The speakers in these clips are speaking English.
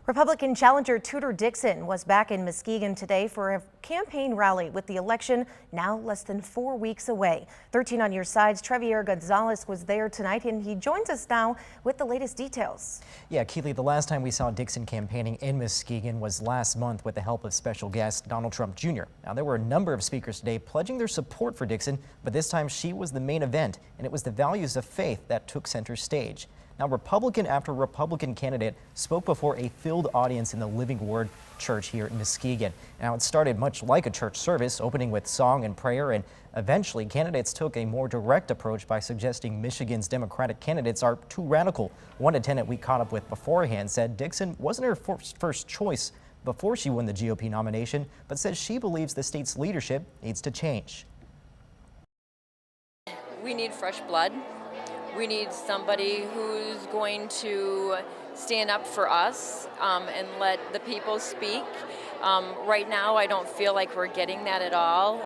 Republican challenger Tudor Dixon was back in Muskegon today for a campaign rally with the election now less than 4 weeks away. 13 on your side's Trevier Gonzalez was there tonight, and he joins us now with the latest details. Yeah, Keeley, the last time we saw Dixon campaigning in Muskegon was last month with the help of special guest Donald Trump Jr. Now, there were a number of speakers today pledging their support for Dixon, but this time she was the main event, and it was the values of faith that took center stage. Now, Republican after Republican candidate spoke before a filled audience in the Living Word Church here in Muskegon. Now, it started much like a church service, opening with song and prayer, and eventually candidates took a more direct approach by suggesting Michigan's Democratic candidates are too radical. One attendant we caught up with beforehand said Dixon wasn't her first choice before she won the GOP nomination, but says she believes the state's leadership needs to change. We need fresh blood. We need somebody who's going to stand up for us and let the people speak. Right now, I don't feel like we're getting that at all.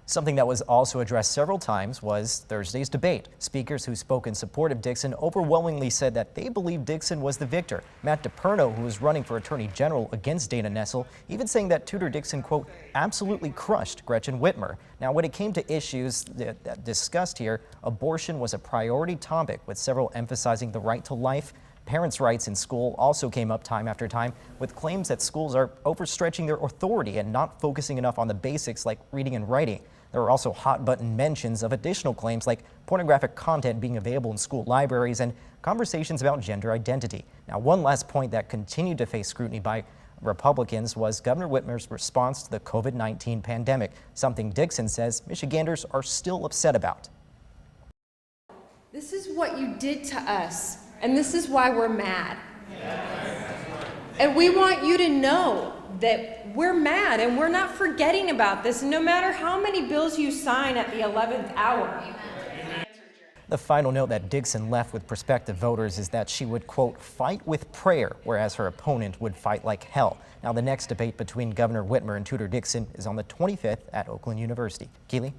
Something that was also addressed several times was Thursday's debate. Speakers who spoke in support of Dixon overwhelmingly said that they believe Dixon was the victor. Matt DePerno, who is running for Attorney General against Dana Nessel, even saying that Tudor Dixon, quote, absolutely crushed Gretchen Whitmer. Now, when it came to issues that discussed here, abortion was a priority topic, with several emphasizing the right to life. Parents' rights in school also came up time after time, with claims that schools are overstretching their authority and not focusing enough on the basics like reading and writing. There were also hot-button mentions of additional claims like pornographic content being available in school libraries and conversations about gender identity. Now, one last point that continued to face scrutiny by Republicans was Governor Whitmer's response to the COVID-19 pandemic, something Dixon says Michiganders are still upset about. This is what you did to us, and this is why we're mad. And we want you to know that we're mad and we're not forgetting about this, no matter how many bills you sign at the 11th hour. The final note that Dixon left with prospective voters is that she would, quote, fight with prayer, whereas her opponent would fight like hell. Now, the next debate between Governor Whitmer and Tudor Dixon is on the 25th at Oakland University. Keeley?